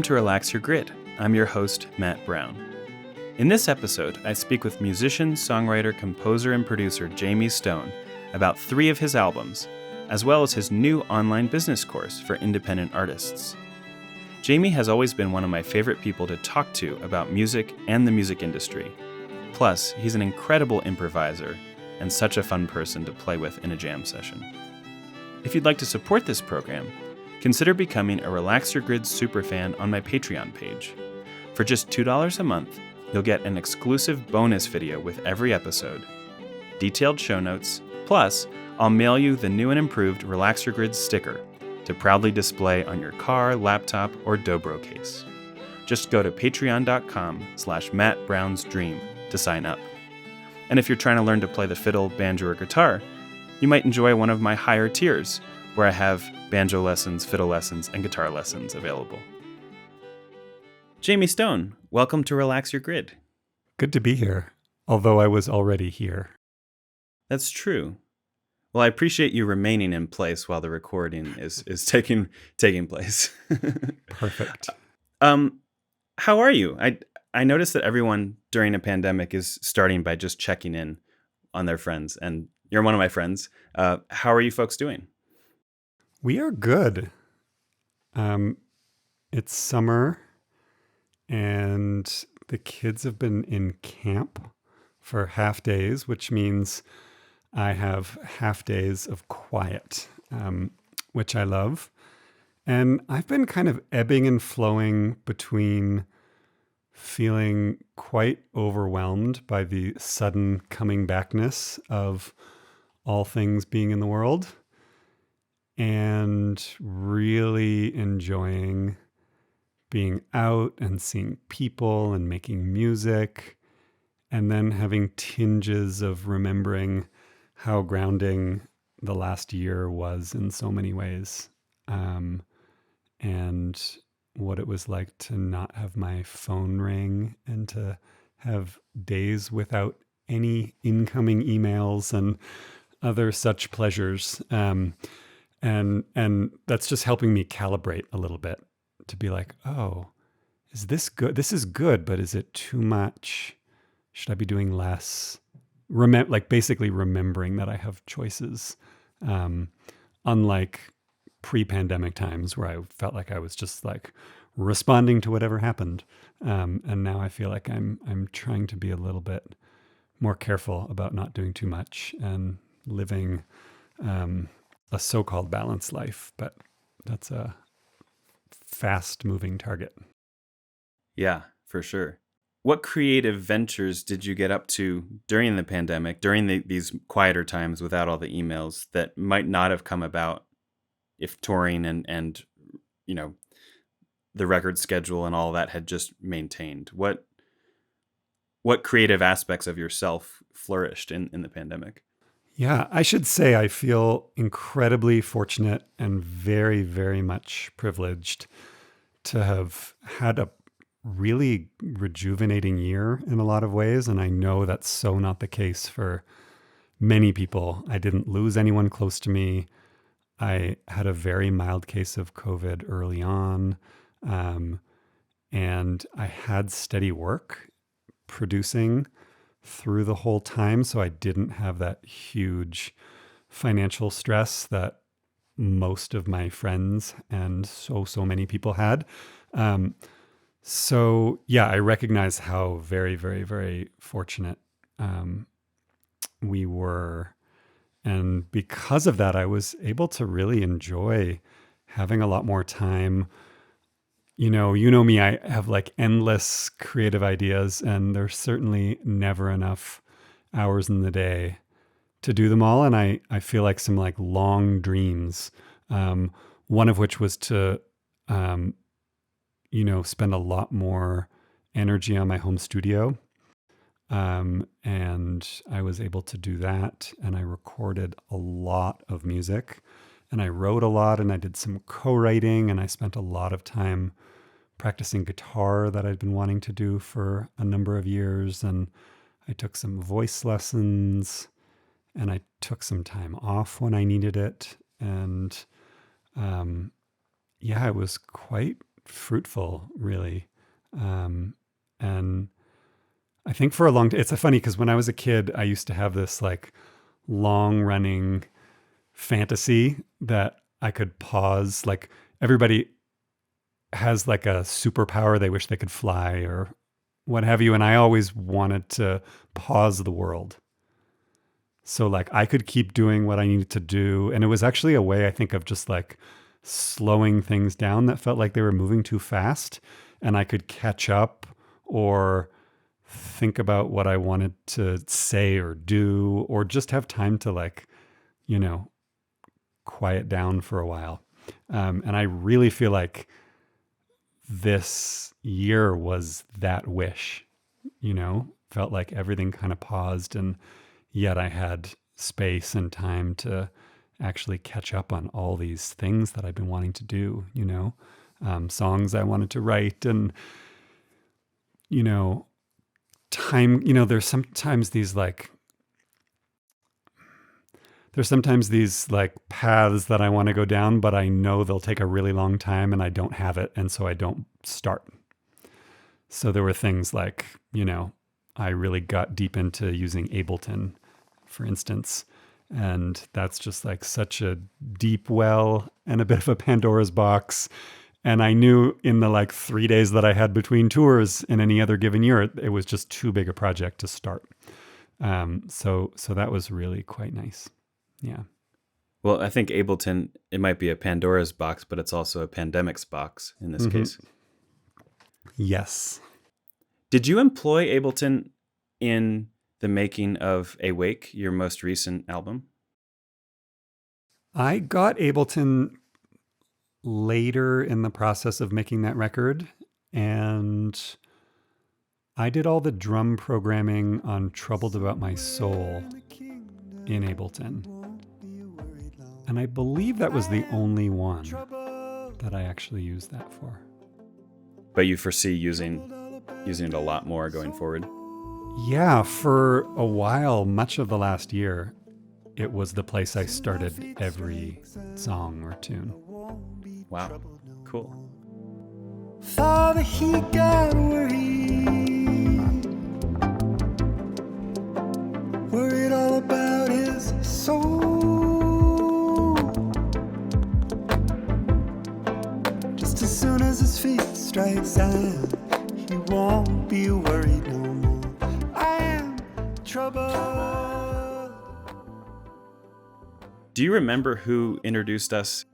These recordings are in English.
to Relax Your Grid. I'm your host, Matt Brown. In this episode, I speak with musician, songwriter, composer, and producer Jayme Stone about 3 of his albums, as well as his new online business course for independent artists. Jayme has always been one of my favorite people to talk to about music and the music industry. Plus, he's an incredible improviser and such a fun person to play with in a jam session. If you'd like to support this program, consider becoming a Relax Your Grid superfan on my Patreon page. For just $2 a month, you'll get an exclusive bonus video with every episode, detailed show notes, plus I'll mail you the new and improved Relax Your Grid sticker to proudly display on your car, laptop, or Dobro case. Just go to patreon.com/mattbrownsdream to sign up. And if you're trying to learn to play the fiddle, banjo, or guitar, you might enjoy one of my higher tiers, where I have banjo lessons, fiddle lessons, and guitar lessons available. Jayme Stone, welcome to Relax Your Grid. Good to be here, although I was already here. That's true. Well, I appreciate you remaining in place while the recording is taking place. Perfect. How are you? I noticed that everyone during a pandemic is starting by just checking in on their friends, and you're one of my friends. How are you folks doing? We are good. It's summer, and the kids have been in camp for half days, which means I have half days of quiet, which I love. And I've been kind of ebbing and flowing between feeling quite overwhelmed by the sudden coming backness of all things being in the world and really enjoying being out and seeing people and making music, and then having tinges of remembering how grounding the last year was in so many ways, and what it was like to not have my phone ring and to have days without any incoming emails and other such pleasures. And that's just helping me calibrate a little bit to be like, oh, is this good? This is good, but is it too much? Should I be doing less? Basically remembering that I have choices. Unlike pre-pandemic times where I felt like I was just like responding to whatever happened. And now I feel like I'm trying to be a little bit more careful about not doing too much and living a so-called balanced life, but that's a fast-moving target. Yeah, for sure. What creative ventures did you get up to during the pandemic, during these quieter times without all the emails, that might not have come about if touring and you know, the record schedule and all that had just maintained? What creative aspects of yourself flourished in the pandemic? Yeah, I should say I feel incredibly fortunate and very, very much privileged to have had a really rejuvenating year in a lot of ways. And I know that's so not the case for many people. I didn't lose anyone close to me. I had a very mild case of COVID early on. And I had steady work producing through the whole time. So I didn't have that huge financial stress that most of my friends and so many people had. So yeah, I recognize how very, very, very fortunate we were. And because of that, I was able to really enjoy having a lot more time. You know me, I have like endless creative ideas, and there's certainly never enough hours in the day to do them all. And I feel like some like long dreams, one of which was to, spend a lot more energy on my home studio. And I was able to do that, and I recorded a lot of music, and I wrote a lot, and I did some co-writing, and I spent a lot of time practicing guitar that I'd been wanting to do for a number of years. And I took some voice lessons, and I took some time off when I needed it. And, it was quite fruitful, really. And I think for a long time, it's funny because when I was a kid, I used to have this like long running fantasy that I could pause. Like everybody has like a superpower they wish they could fly or what have you. And I always wanted to pause the world. So like I could keep doing what I needed to do. And it was actually a way I think of just like slowing things down that felt like they were moving too fast. And I could catch up or think about what I wanted to say or do, or just have time to like, you know, quiet down for a while. And I really feel like this year was that wish, you know, felt like everything kind of paused, and yet I had space and time to actually catch up on all these things that I've been wanting to do, you know, songs I wanted to write, and, you know, time, you know, there's sometimes these paths that I want to go down, but I know they'll take a really long time and I don't have it. And so I don't start. So there were things like, you know, I really got deep into using Ableton, for instance. And that's just like such a deep well and a bit of a Pandora's box. And I knew in the like 3 days that I had between tours in any other given year, it was just too big a project to start. So that was really quite nice. Yeah. Well, I think Ableton, it might be a Pandora's box, but it's also a pandemic's box in this case. Yes. Did you employ Ableton in the making of Awake, your most recent album? I got Ableton later in the process of making that record, and I did all the drum programming on Troubled About My Soul in Ableton. And I believe that was the only one that I actually used that for. But you foresee using it a lot more going forward? Yeah, for a while, much of the last year, it was the place I started every song or tune. Wow, cool. Father, he got worried all about his soul. Just as soon as his feet strike sand, he won't be worried no more. I am troubled. Do you remember who introduced us?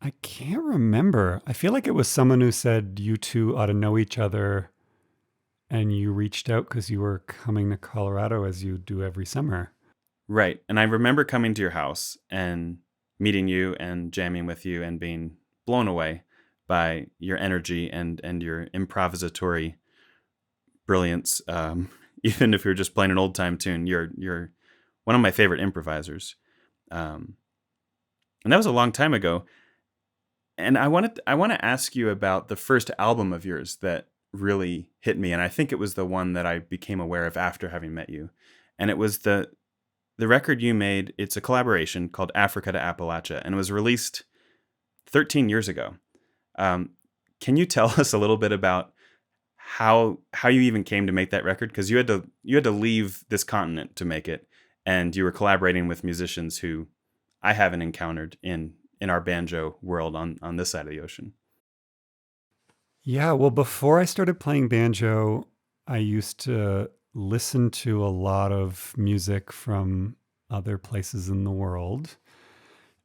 I can't remember. I feel like it was someone who said you two ought to know each other, and you reached out because you were coming to Colorado as you do every summer. Right. And I remember coming to your house and meeting you and jamming with you and being blown away by your energy and your improvisatory brilliance. Even if you're just playing an old time tune, you're one of my favorite improvisers. And that was a long time ago. And I want to ask you about the first album of yours that really hit me, and I think it was the one that I became aware of after having met you. And it was the record you made. It's a collaboration called Africa to Appalachia, and it was released 13 years ago. Can you tell us a little bit about how you even came to make that record? Because you had to leave this continent to make it, and you were collaborating with musicians who I haven't encountered in our banjo world on this side of the ocean. Yeah, well, before I started playing banjo, I used to listen to a lot of music from other places in the world.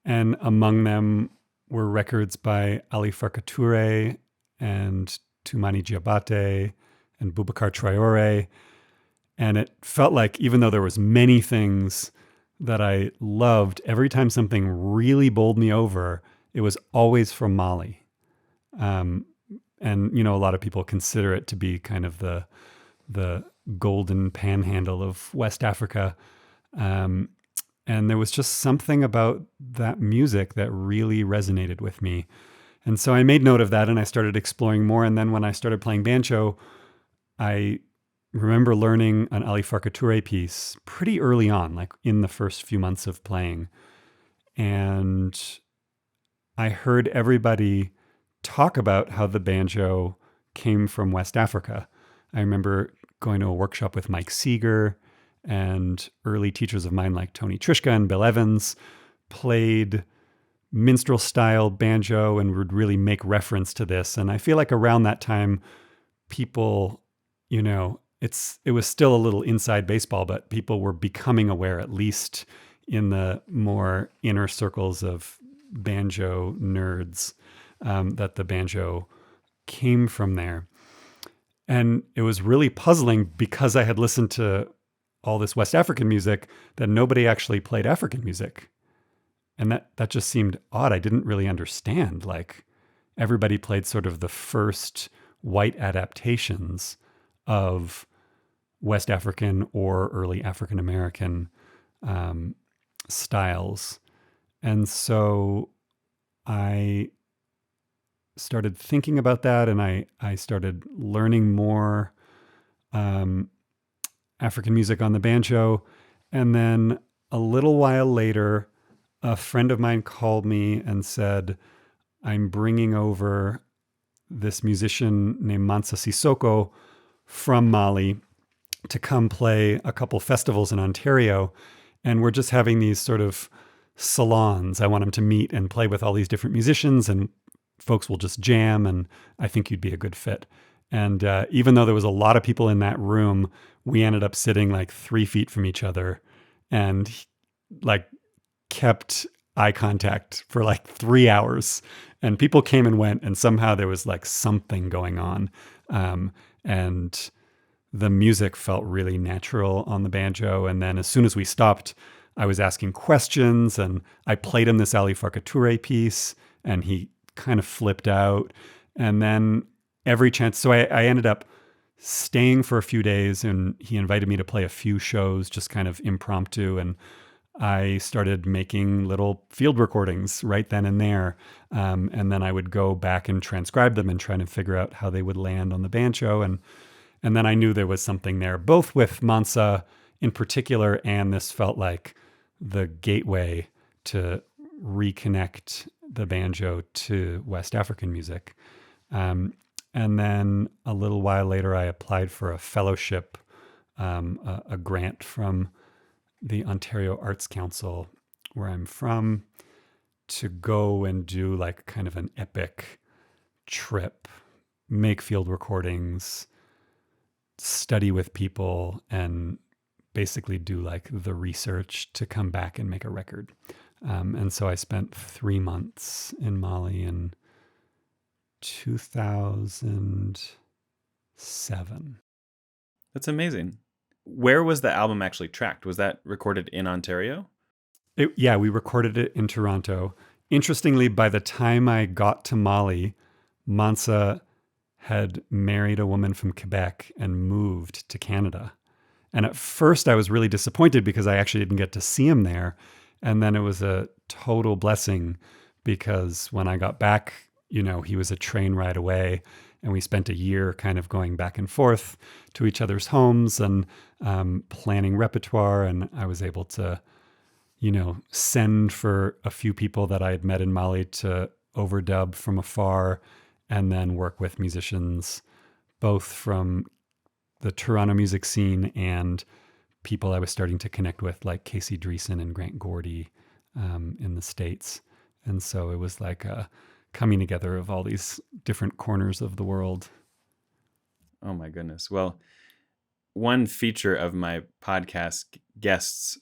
And among them were records by Ali Farka Touré and Toumani Diabaté and Boubacar Traoré. And it felt like, even though there was many things that I loved, every time something really bowled me over, it was always from Mali. And, you know, a lot of people consider it to be kind of the golden panhandle of West Africa. And there was just something about that music that really resonated with me. And so I made note of that and I started exploring more. And then when I started playing banjo, I remember learning an Ali Farka Touré piece pretty early on, like in the first few months of playing. And I heard everybody talk about how the banjo came from West Africa. I remember going to a workshop with Mike Seeger, and early teachers of mine like Tony Trischka and Bill Evans played minstrel style banjo and would really make reference to this. And I feel like around that time, people, it was still a little inside baseball, but people were becoming aware, at least in the more inner circles of banjo nerds, that the banjo came from there. And it was really puzzling because I had listened to all this West African music that nobody actually played African music. And that just seemed odd. I didn't really understand. Like, everybody played sort of the first white adaptations of West African or early African American styles. And so I started thinking about that, and I started learning more African music on the banjo. And then a little while later, a friend of mine called me and said, I'm bringing over this musician named Mansa Sissoko from Mali to come play a couple festivals in Ontario. And we're just having these sort of salons. I want him to meet and play with all these different musicians, and folks will just jam, and I think you'd be a good fit. And even though there was a lot of people in that room, we ended up sitting like 3 feet from each other and like kept eye contact for like 3 hours. And people came and went, and somehow there was like something going on. And the music felt really natural on the banjo. And then as soon as we stopped, I was asking questions, and I played him this Ali Farka Touré piece, and he kind of flipped out. And then every chance, so I ended up staying for a few days, and he invited me to play a few shows, just kind of impromptu. And I started making little field recordings right then and there. And then I would go back and transcribe them and try to figure out how they would land on the banjo. And then I knew there was something there, both with Mansa in particular, and this felt like the gateway to reconnect the banjo to West African music. And then a little while later, I applied for a fellowship, a grant from the Ontario Arts Council, where I'm from, to go and do like kind of an epic trip, make field recordings, study with people, and basically do like the research to come back and make a record. And so I spent 3 months in Mali in 2007. That's amazing. Where was the album actually tracked? Was that recorded in Ontario? Yeah, we recorded it in Toronto. Interestingly, by the time I got to Mali, Mansa had married a woman from Quebec and moved to Canada. And at first I was really disappointed because I actually didn't get to see him there. And then it was a total blessing because when I got back, he was a train ride away, and we spent a year kind of going back and forth to each other's homes and planning repertoire. And I was able to, send for a few people that I had met in Mali to overdub from afar, and then work with musicians, both from the Toronto music scene and people I was starting to connect with, like Casey Dreesen and Grant Gordy in the States. And so it was like a coming together of all these different corners of the world. Oh my goodness. Well, one feature of my podcast guests,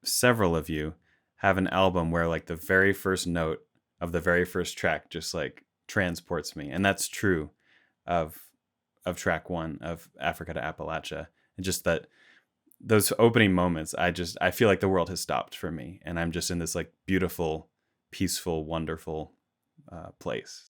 several of you have an album where like the very first note of the very first track just like transports me. And that's true of track 1 of Africa to Appalachia. And just that those opening moments, I feel like the world has stopped for me. And I'm just in this like beautiful, peaceful, wonderful place.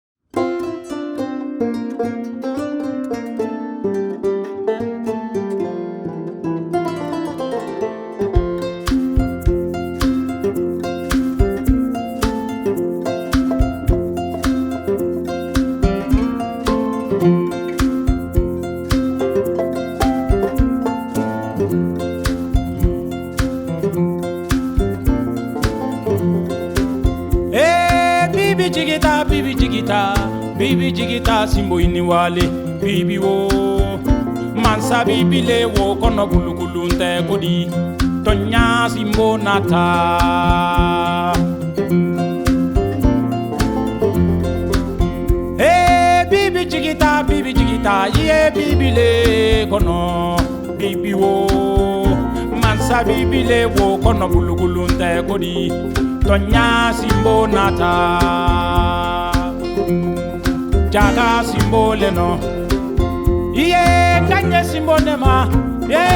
bibi jigita simbo iniwale bibi wo mansa bibi le wo kono bulukulunte kodi tonya simbo nata bibi jigita ye bibi le kono bibi wo mansa bibi le wo kono bulukulunte kodi tonya simbo nata jaga simbo le no ye kanye simbo ne ma ye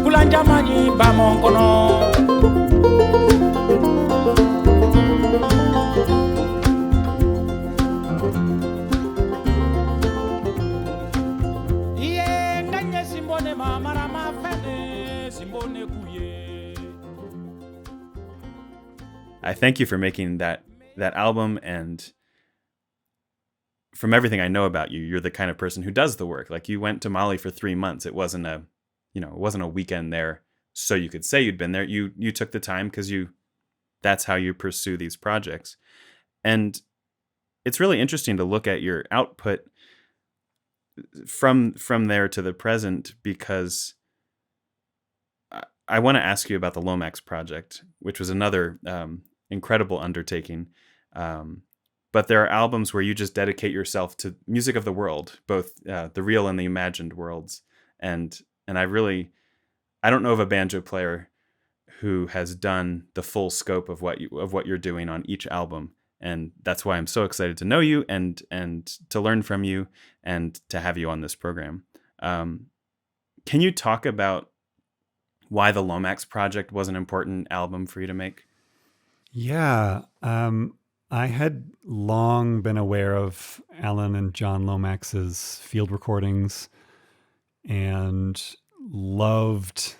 kulanja mani ba mon kono ye kanye simbo ne ma marama fene simbo ne kuye. I thank you for making that album, and from everything I know about you, you're the kind of person who does the work. Like, you went to Mali for 3 months. It wasn't a weekend there so you could say you'd been there. You took the time because that's how you pursue these projects. And it's really interesting to look at your output from there to the present, because I want to ask you about the Lomax project, which was another incredible undertaking. But there are albums where you just dedicate yourself to music of the world, both the real and the imagined worlds. And I don't know of a banjo player who has done the full scope of what you're doing on each album. And that's why I'm so excited to know you and to learn from you and to have you on this program. Can you talk about why the Lomax project was an important album for you to make? Yeah. I had long been aware of Alan and John Lomax's field recordings and loved,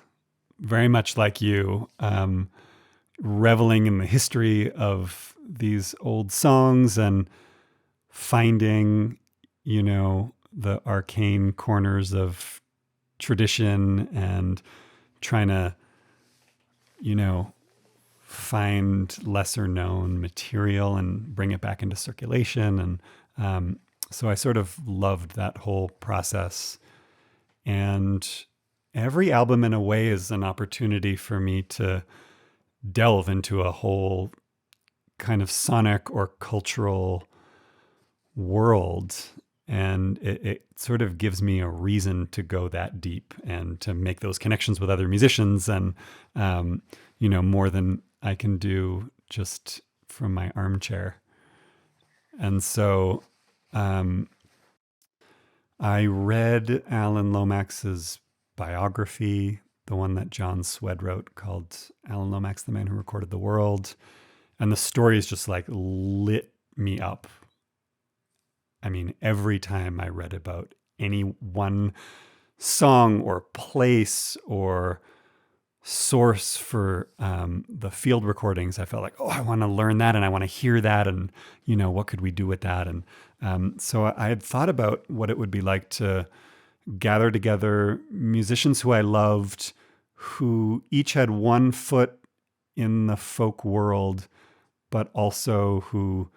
very much like you, reveling in the history of these old songs and finding, the arcane corners of tradition and trying to, find lesser known material and bring it back into circulation. And so I sort of loved that whole process. And every album in a way is an opportunity for me to delve into a whole kind of sonic or cultural world. And it sort of gives me a reason to go that deep and to make those connections with other musicians and, more than I can do just from my armchair. And so I read Alan Lomax's biography, the one that John Swed wrote, called Alan Lomax, the Man Who Recorded the World. And the stories just lit me up. I mean, every time I read about any one song or place or source for the field recordings, I felt like, I want to learn that and I want to hear that, and what could we do with that? And so I had thought about what it would be like to gather together musicians who I loved, who each had one foot in the folk world, but also who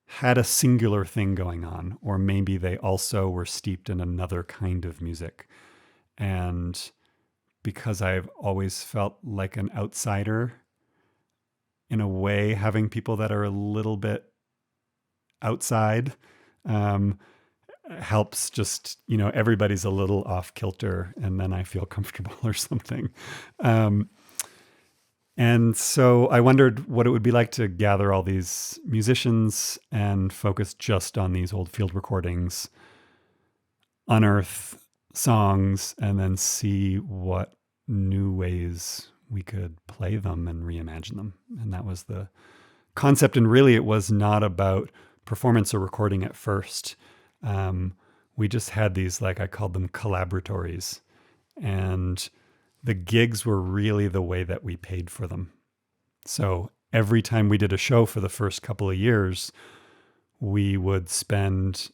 had a singular thing going on, or maybe they also were steeped in another kind of music. And because I've always felt like an outsider, in a way, having people that are a little bit outside helps. Just, everybody's a little off kilter, and then I feel comfortable or something. And so I wondered what it would be like to gather all these musicians and focus just on these old field recordings, unearth songs, and then see what new ways we could play them and reimagine them. And that was the concept. And really, it was not about performance or recording at first. We just had these, I called them collaboratories. And the gigs were really the way that we paid for them. So every time we did a show for the first couple of years, we would spend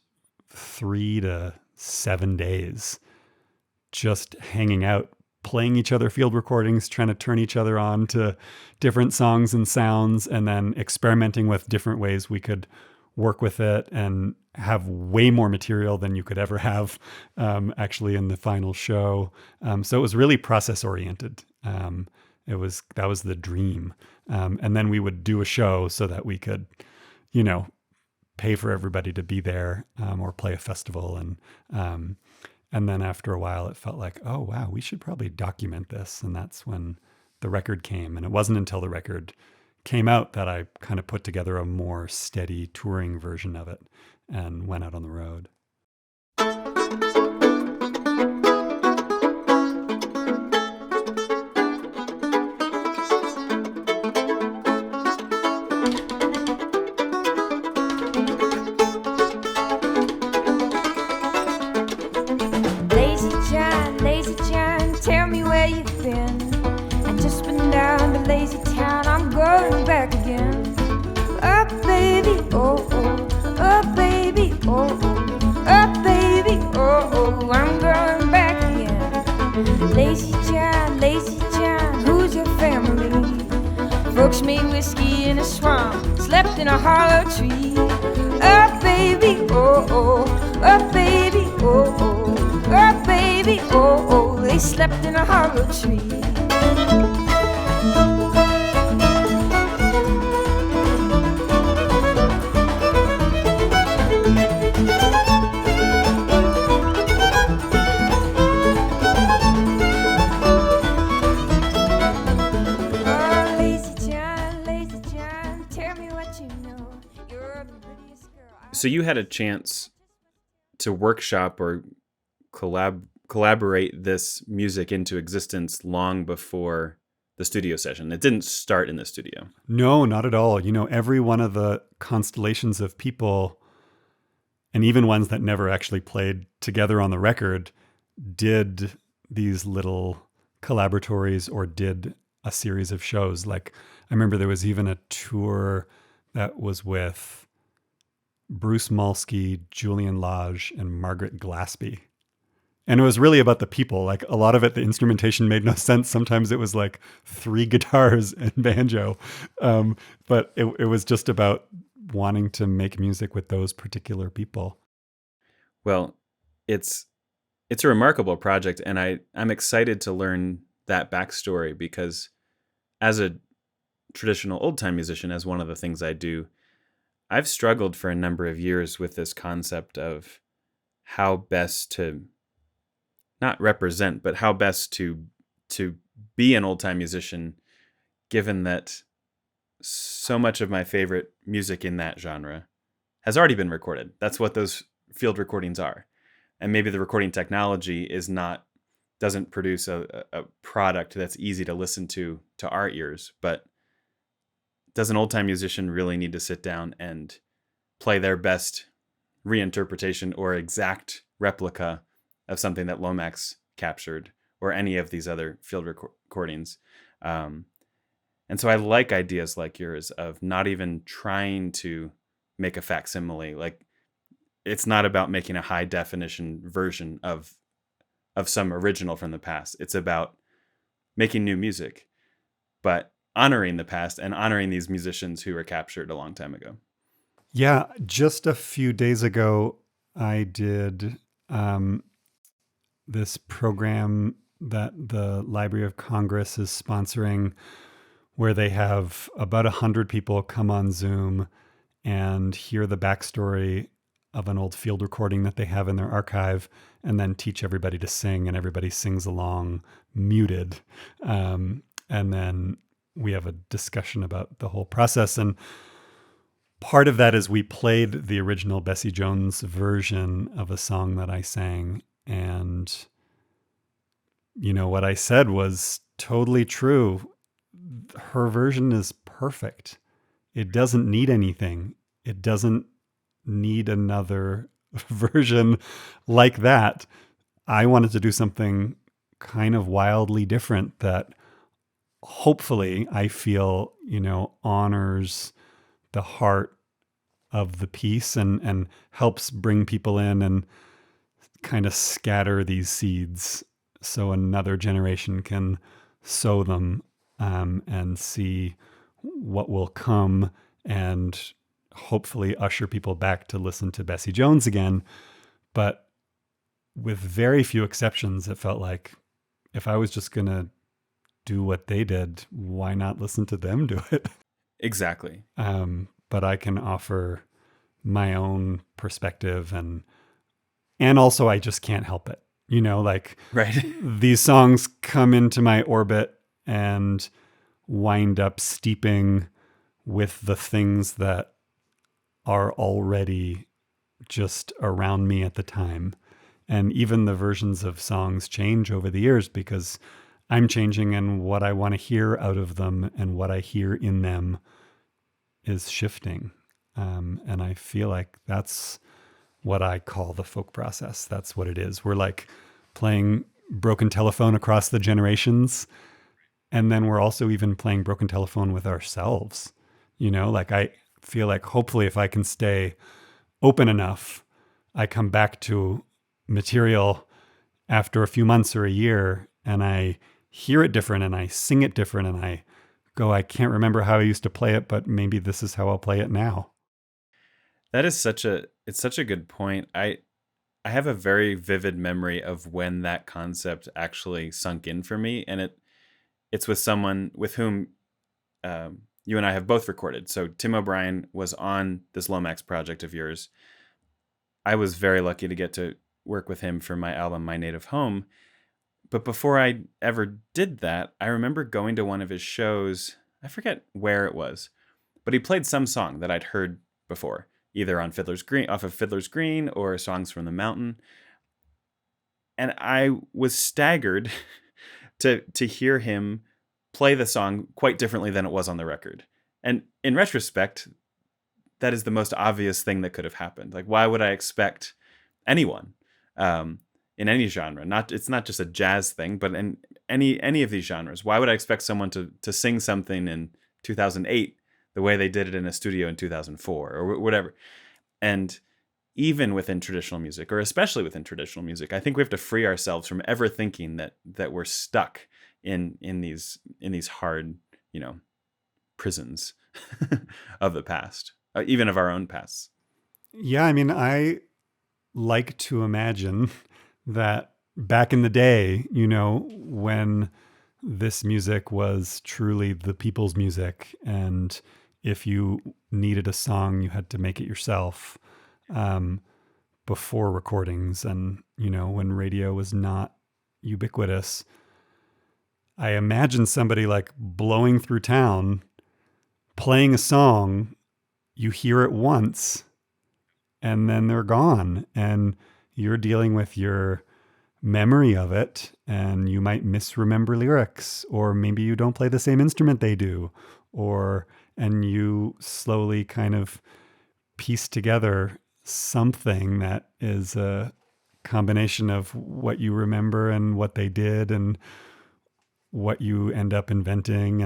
3 to 7 days just hanging out, playing each other field recordings, trying to turn each other on to different songs and sounds, and then experimenting with different ways we could work with it and have way more material than you could ever have actually in the final show. So it was really process oriented. That was the dream. And then we would do a show so that we could, pay for everybody to be there or play a festival. And then after a while, it felt like, oh, wow, we should probably document this. And that's when the record came. And it wasn't until the record came out that I kind of put together a more steady touring version of it and went out on the road. Lazy John, tell me where you've been. I just been down to Lazy Town, I'm going back again. Oh baby, oh oh, oh baby, oh oh, oh baby, oh oh, I'm going back again. Lazy John, who's your family? Folks made whiskey in a swamp, slept in a hollow tree. Oh baby, oh oh, oh baby, oh oh, oh baby, oh oh, they slept in a hollow tree. So you had a chance to workshop or collaborate this music into existence long before the studio session. It didn't start in the studio. No, not at all. Every one of the constellations of people, and even ones that never actually played together on the record, did these little collaboratories or did a series of shows. Like, I remember there was even a tour that was with Bruce Malsky, Julian Lage, and Margaret Glaspie. And it was really about the people. Like, a lot of it, the instrumentation made no sense. Sometimes it was like 3 guitars and banjo. But it was just about wanting to make music with those particular people. Well, it's a remarkable project, and I'm excited to learn that backstory, because as a traditional old-time musician, as one of the things I do, I've struggled for a number of years with this concept of how best to not represent, but how best to be an old-time musician, given that so much of my favorite music in that genre has already been recorded. That's what those field recordings are. And maybe the recording technology doesn't produce a product that's easy to listen to our ears, but does an old-time musician really need to sit down and play their best reinterpretation or exact replica of something that Lomax captured or any of these other field recordings? And so I like ideas like yours of not even trying to make a facsimile. Like, it's not about making a high definition version of some original from the past. It's about making new music, but honoring the past and honoring these musicians who were captured a long time ago. Yeah, just a few days ago, I did this program that the Library of Congress is sponsoring, where they have about 100 people come on Zoom and hear the backstory of an old field recording that they have in their archive, and then teach everybody to sing, and everybody sings along muted. And then we have a discussion about the whole process. And part of that is we played the original Bessie Jones version of a song that I sang. And, what I said was totally true. Her version is perfect. It doesn't need anything. It doesn't need another version like that. I wanted to do something kind of wildly different that hopefully I feel, honors the heart of the piece and helps bring people in and kind of scatter these seeds so another generation can sow them and see what will come and hopefully usher people back to listen to Bessie Jones again. But with very few exceptions, it felt like if I was just going to do what they did, why not listen to them do it? Exactly. But I can offer my own perspective, and also I just can't help it. You know, like Right. these songs come into my orbit and wind up steeping with the things that are already just around me at the time. And even the versions of songs change over the years because I'm changing, and what I want to hear out of them and what I hear in them is shifting. And I feel like that's what I call the folk process. That's what it is. We're like playing Broken Telephone across the generations. And then we're also even playing Broken Telephone with ourselves. You know, like I feel like hopefully if I can stay open enough, I come back to material after a few months or a year and I hear it different and I sing it different and I go, I can't remember how I used to play it, but maybe this is how I'll play it now. That is such a good point. I have a very vivid memory of when that concept actually sunk in for me, and it's with someone with whom you and I have both recorded. So Tim O'Brien was on this Lomax project of yours. I was very lucky to get to work with him for my album My Native Home. But before I ever did that, I remember going to one of his shows. I forget where it was, but he played some song that I'd heard before, either on Fiddler's Green, off of Fiddler's Green, or Songs from the Mountain. And I was staggered to hear him play the song quite differently than it was on the record. And in retrospect, that is the most obvious thing that could have happened. Like, why would I expect anyone in any genre? It's not just a jazz thing, but in any of these genres, why would I expect someone to sing something in 2008 the way they did it in a studio in 2004 or whatever? And even within traditional music, or especially within traditional music, I think we have to free ourselves from ever thinking that we're stuck in these hard, prisons of the past, even of our own pasts. Yeah, I mean, I like to imagine that back in the day, when this music was truly the people's music, and if you needed a song, you had to make it yourself before recordings, and, when radio was not ubiquitous. I imagine somebody like blowing through town, playing a song, you hear it once, and then they're gone, and you're dealing with your memory of it, and you might misremember lyrics, or maybe you don't play the same instrument they do, and you slowly kind of piece together something that is a combination of what you remember and what they did and what you end up inventing,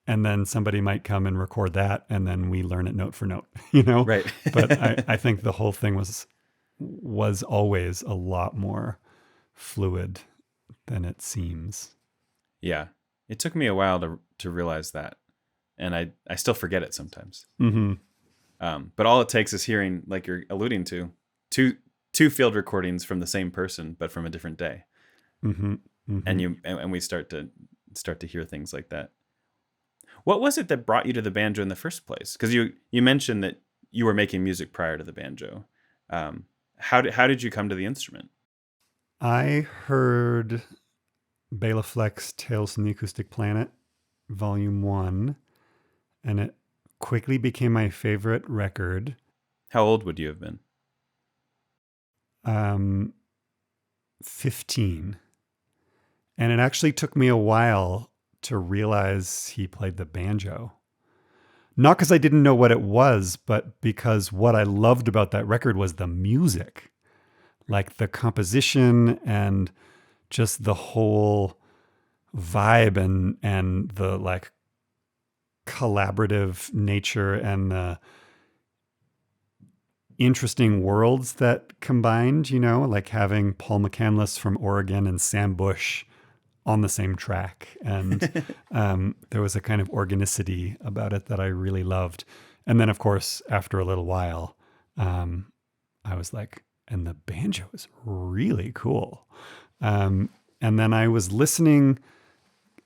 and then somebody might come and record that, and then we learn it note for note, Right. But I think the whole thing was always a lot more fluid than it seems. Yeah. It took me a while to realize that. And I still forget it sometimes. Mm-hmm. But all it takes is hearing, like you're alluding to, two field recordings from the same person, but from a different day. Mm-hmm. Mm-hmm. And we start to hear things like that. What was it that brought you to the banjo in the first place? Because you mentioned that you were making music prior to the banjo. How did you come to the instrument? I heard Bela Fleck's Tales from the Acoustic Planet, Volume 1, and it quickly became my favorite record. How old would you have been? 15. And it actually took me a while to realize he played the banjo. Not because I didn't know what it was, but because what I loved about that record was the music. Like the composition and just the whole vibe and the like collaborative nature and the interesting worlds that combined, like having Paul McCandless from Oregon and Sam Bush on the same track. And there was a kind of organicity about it that I really loved. And then, of course, after a little while, I was like, and the banjo is really cool. And then I was listening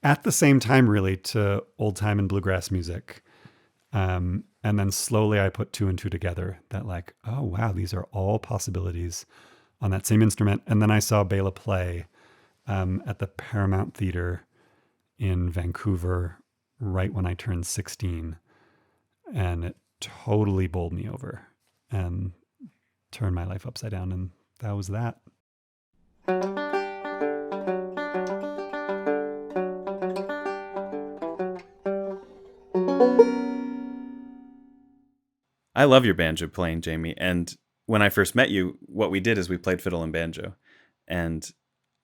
at the same time, really, to old time and bluegrass music. And then slowly I put two and two together that like, oh, wow, these are all possibilities on that same instrument. And then I saw Bela play at the Paramount Theater in Vancouver right when I turned 16. And it totally bowled me over and turned my life upside down. And that was that. I love your banjo playing, Jayme. And when I first met you, what we did is we played fiddle and banjo. And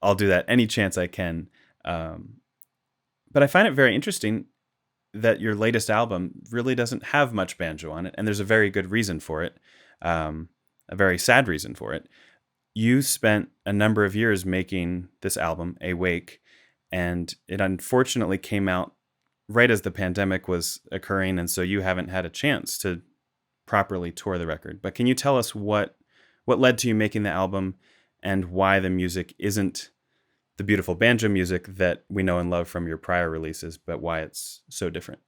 I'll do that any chance I can. But I find it very interesting that your latest album really doesn't have much banjo on it. And there's a very good reason for it, a very sad reason for it. You spent a number of years making this album, Awake, and it unfortunately came out right as the pandemic was occurring. And so you haven't had a chance to properly tour the record. But can you tell us what led to you making the album and why the music isn't the beautiful banjo music that we know and love from your prior releases, but why it's so different?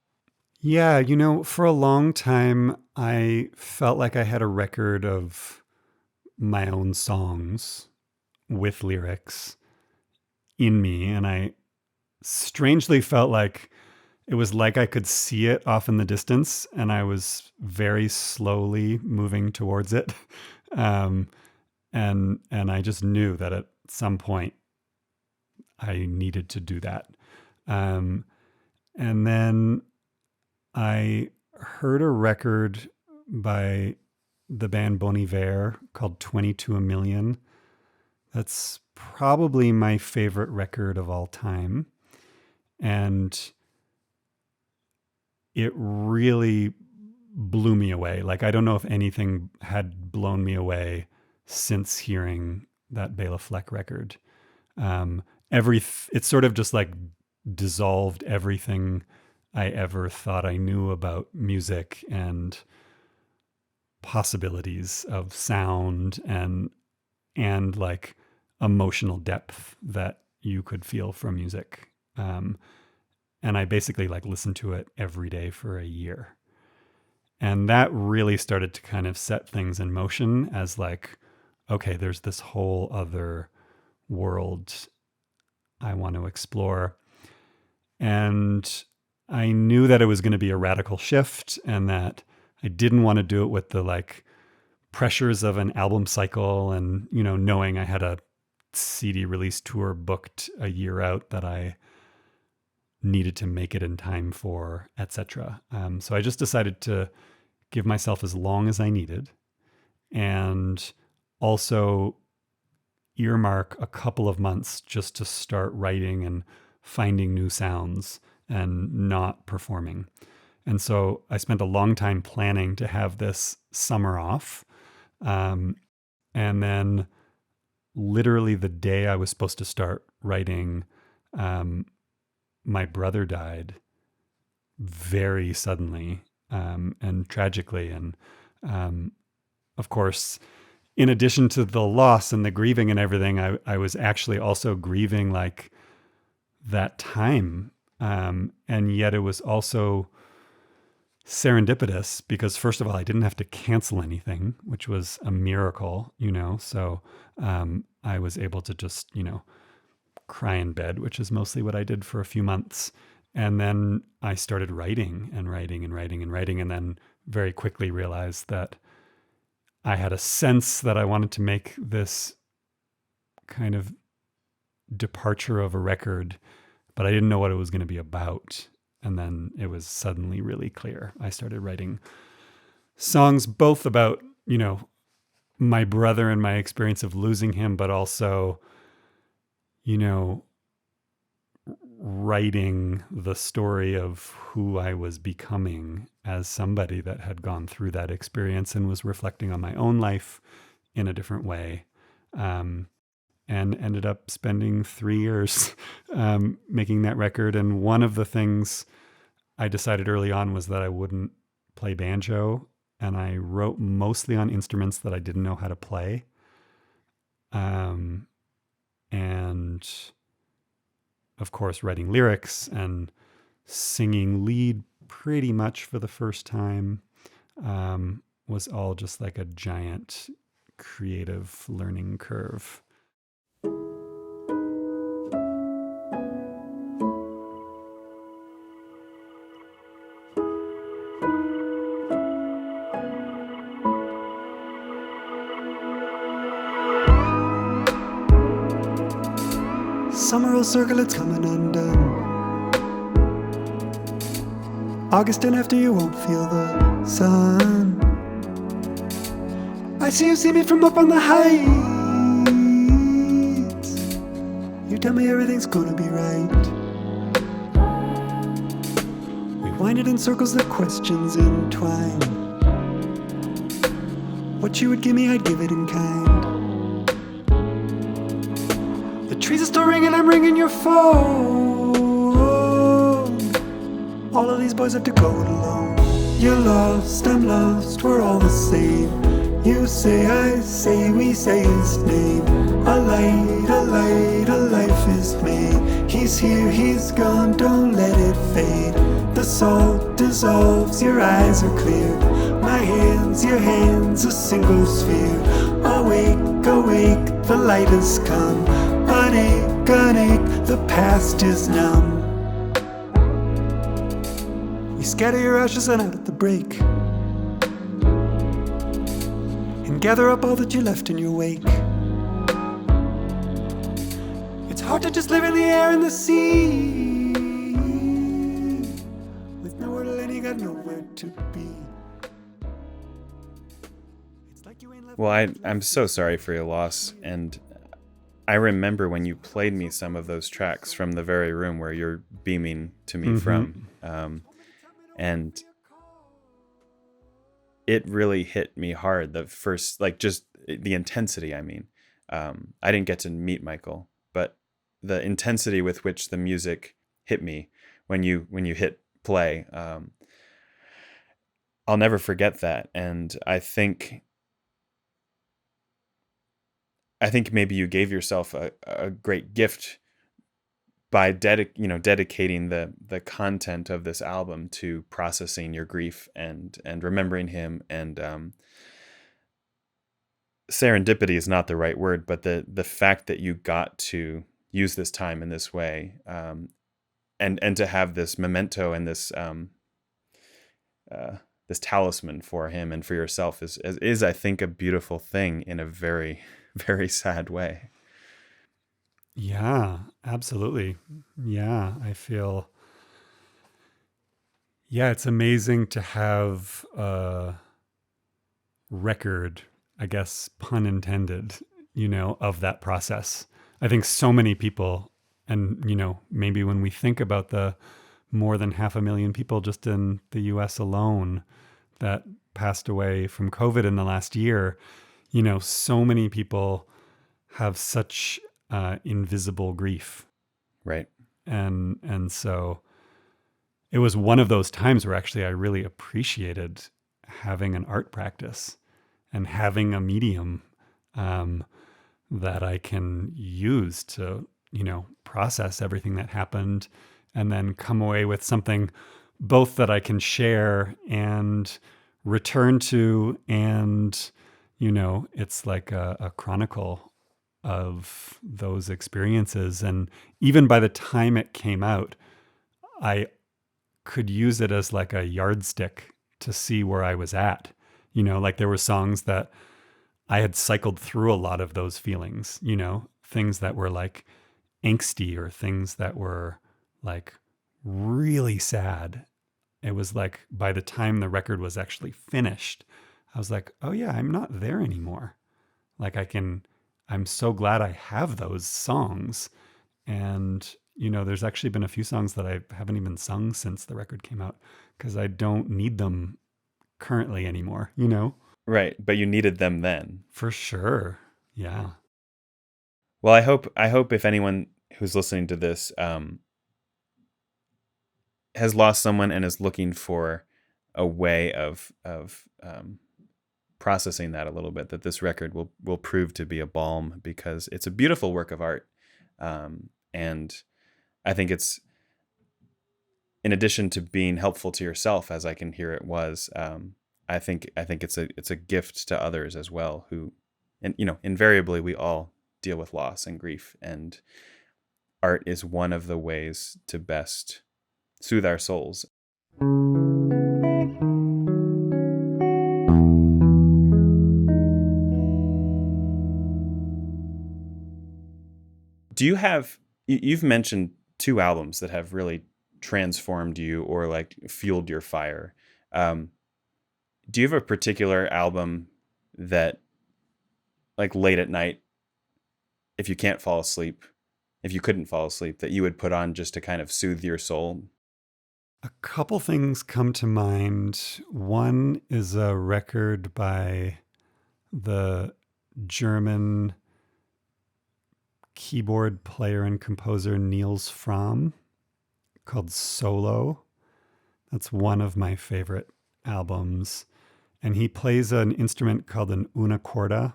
Yeah, for a long time, I felt like I had a record of my own songs with lyrics in me. And I strangely felt like it was like I could see it off in the distance, and I was very slowly moving towards it. And I just knew that at some point I needed to do that. And then I heard a record by the band Bon Iver called 22 a Million. That's probably my favorite record of all time. And it really blew me away. Like, I don't know if anything had blown me away since hearing that Bela Fleck record. It sort of just like dissolved everything I ever thought I knew about music and possibilities of sound and like emotional depth that you could feel from music. And I basically like listened to it every day for a year. And that really started to kind of set things in motion as like, okay, there's this whole other world I want to explore. And I knew that it was going to be a radical shift and that I didn't want to do it with the like pressures of an album cycle and, knowing I had a CD release tour booked a year out that I needed to make it in time for, etc. So I just decided to give myself as long as I needed and also earmark a couple of months just to start writing and finding new sounds and not performing. And so I spent a long time planning to have this summer off. And then literally the day I was supposed to start writing, my brother died very suddenly and tragically. And of course, in addition to the loss and the grieving and everything, I was actually also grieving like that time. And yet it was also serendipitous because first of all, I didn't have to cancel anything, which was a miracle, so I was able to just, cry in bed, which is mostly what I did for a few months. And then I started writing and writing and writing and writing, and then very quickly realized that I had a sense that I wanted to make this kind of departure of a record, but I didn't know what it was going to be about. And then it was suddenly really clear. I started writing songs both about, my brother and my experience of losing him, but also, writing the story of who I was becoming as somebody that had gone through that experience and was reflecting on my own life in a different way. And ended up spending 3 years making that record. And one of the things I decided early on was that I wouldn't play banjo, and I wrote mostly on instruments that I didn't know how to play. And of course, writing lyrics and singing lead pretty much for the first time was all just like a giant creative learning curve. Summer will circle, it's coming undone. August and after you won't feel the sun. I see me from up on the heights. You tell me everything's gonna be right. We wind it in circles, the questions entwine. What you would give me, I'd give it in kind. The trees are still ringing, I'm ringing your phone. All of these boys have to go it alone. You're lost, I'm lost, we're all the same. You say, I say, we say his name. A light, a light, a life is made. He's here, he's gone, don't let it fade. The salt dissolves, your eyes are clear. My hands, your hands, a single sphere. Awake, awake, the light has come. Unache, unache, the past is numb. We scatter your ashes and out at the break, and gather up all that you left in your wake. It's hard to just live in the air and the sea. With nowhere to land, you got nowhere to be. It's like you ain't left. Well, I'm so sorry for your loss, and I remember when you played me some of those tracks from the very room where you're beaming to me from. And it really hit me hard. The first, like, just the intensity, I mean. I didn't get to meet Michael, but the intensity with which the music hit me when you hit play, I'll never forget that. And I think maybe you gave yourself a great gift by dedicating the content of this album to processing your grief and remembering him. And serendipity is not the right word, but the fact that you got to use this time in this way, and to have this memento and this talisman for him and for yourself is I think a beautiful thing in a very, very sad way. Yeah, absolutely. Yeah, I feel, it's amazing to have a record, I guess, pun intended, of that process. I think so many people, and, maybe when we think about the more than 500,000 people just in the US alone that passed away from COVID in the last year, so many people have such invisible grief. Right. And so it was one of those times where actually I really appreciated having an art practice and having a medium that I can use to, process everything that happened and then come away with something both that I can share and return to. And, it's like a chronicle of those experiences. And even by the time it came out, I could use it as like a yardstick to see where I was at. Like there were songs that I had cycled through a lot of those feelings, things that were like angsty or things that were like really sad. It was like by the time the record was actually finished, I was like, oh yeah, I'm not there anymore. Like I'm so glad I have those songs. And, there's actually been a few songs that I haven't even sung since the record came out because I don't need them currently anymore, Right, but you needed them then. For sure. Yeah. Well, I hope if anyone who's listening to this has lost someone and is looking for a way of processing that a little bit, that this record will prove to be a balm, because it's a beautiful work of art, and I think it's, in addition to being helpful to yourself, as I can hear it was, I think it's a gift to others as well, who, and invariably we all deal with loss and grief, and art is one of the ways to best soothe our souls. Do you have, you've mentioned 2 albums that have really transformed you or like fueled your fire. Do you have a particular album that, like late at night, if you couldn't fall asleep, that you would put on just to kind of soothe your soul? A couple things come to mind. One is a record by the German keyboard player and composer Niels Fromm called Solo. That's one of my favorite albums. And he plays an instrument called an una corda.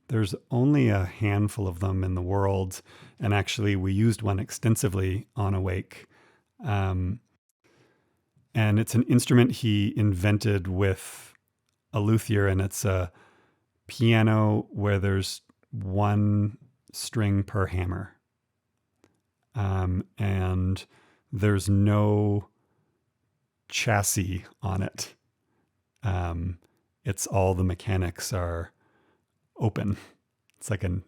There's only a handful of them in the world. And actually, we used one extensively on Awake. And it's an instrument he invented with a luthier, and it's a piano where there's one string per hammer. And there's no chassis on it. It's all the mechanics are open. It's like an,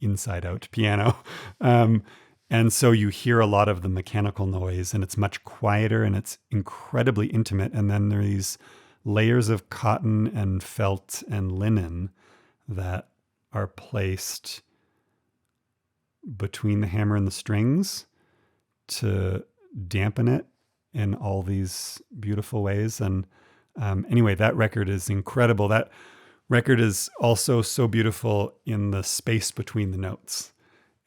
inside out piano. And so you hear a lot of the mechanical noise, and it's much quieter, and it's incredibly intimate. And then there are these layers of cotton and felt and linen that are placed between the hammer and the strings to dampen it in all these beautiful ways. And anyway, that record is incredible. That record is also so beautiful in the space between the notes.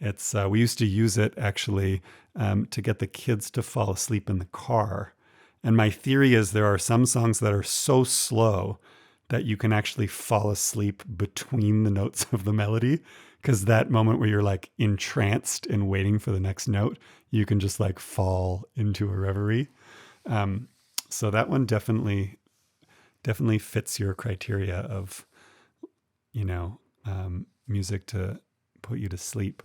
It's we used to use it actually to get the kids to fall asleep in the car. And my theory is there are some songs that are so slow that you can actually fall asleep between the notes of the melody, because that moment where you're like entranced and waiting for the next note, you can just like fall into a reverie. So that one definitely fits your criteria of, music to put you to sleep.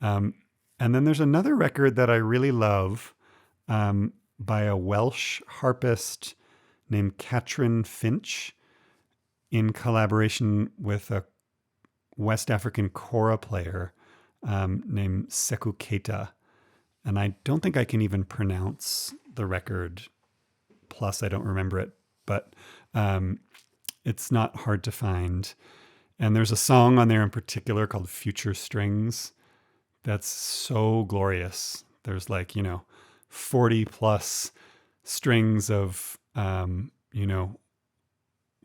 And then there's another record that I really love by a Welsh harpist named Catrin Finch in collaboration with a West African kora player named Sekou Keita. And I don't think I can even pronounce the record, plus I don't remember it, but it's not hard to find. And there's a song on there in particular called Future Strings that's so glorious. There's 40 plus strings of,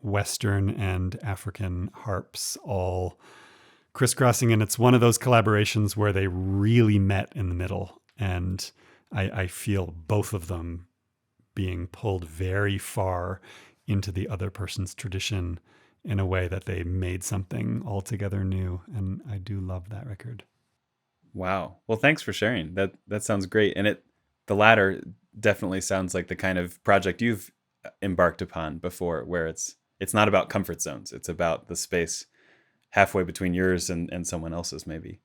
Western and African harps all crisscrossing. And it's one of those collaborations where they really met in the middle. And I feel both of them being pulled very far into the other person's tradition in a way that they made something altogether new. And I do love that record. Wow. Well, thanks for sharing. That sounds great. And the latter definitely sounds like the kind of project you've embarked upon before, where it's not about comfort zones. It's about the space halfway between yours and someone else's, maybe.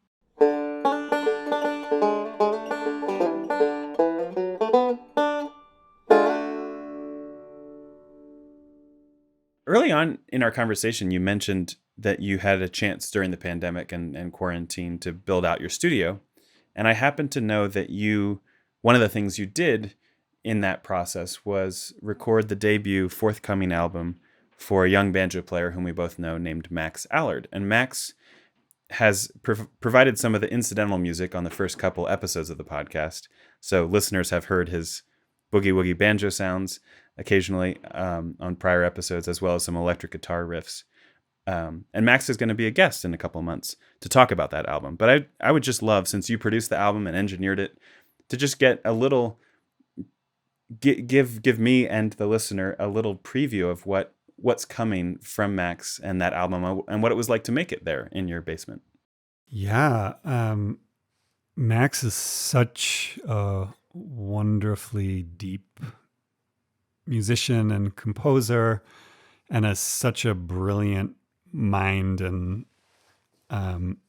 Early on in our conversation, you mentioned that you had a chance during the pandemic and quarantine to build out your studio. And I happen to know that one of the things you did in that process was record the debut forthcoming album for a young banjo player whom we both know named Max Allard. And Max has provided some of the incidental music on the first couple episodes of the podcast. So listeners have heard his boogie woogie banjo sounds occasionally on prior episodes, as well as some electric guitar riffs. And Max is going to be a guest in a couple of months to talk about that album. But I would just love, since you produced the album and engineered it, to just get a little, give me and the listener a little preview of what's coming from Max and that album, and what it was like to make it there in your basement. Yeah. Max is such a wonderfully deep musician and composer, and has such a brilliant mind and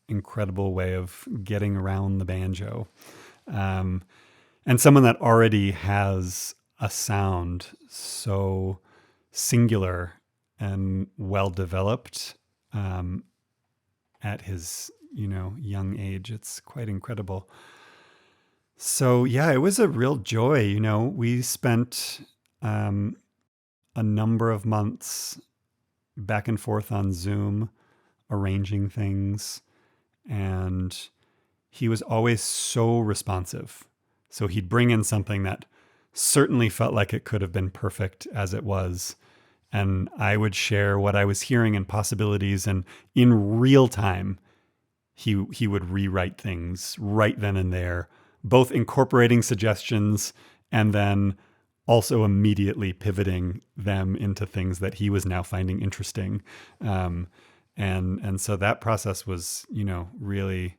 incredible way of getting around the banjo. And someone that already has a sound so singular and well developed at his young age. It's quite incredible. So yeah, it was a real joy. We spent a number of months back and forth on Zoom arranging things, and he was always so responsive. So he'd bring in something that certainly felt like it could have been perfect as it was, and I would share what I was hearing and possibilities, and in real time he would rewrite things right then and there, both incorporating suggestions and then also immediately pivoting them into things that he was now finding interesting. And so that process was, really,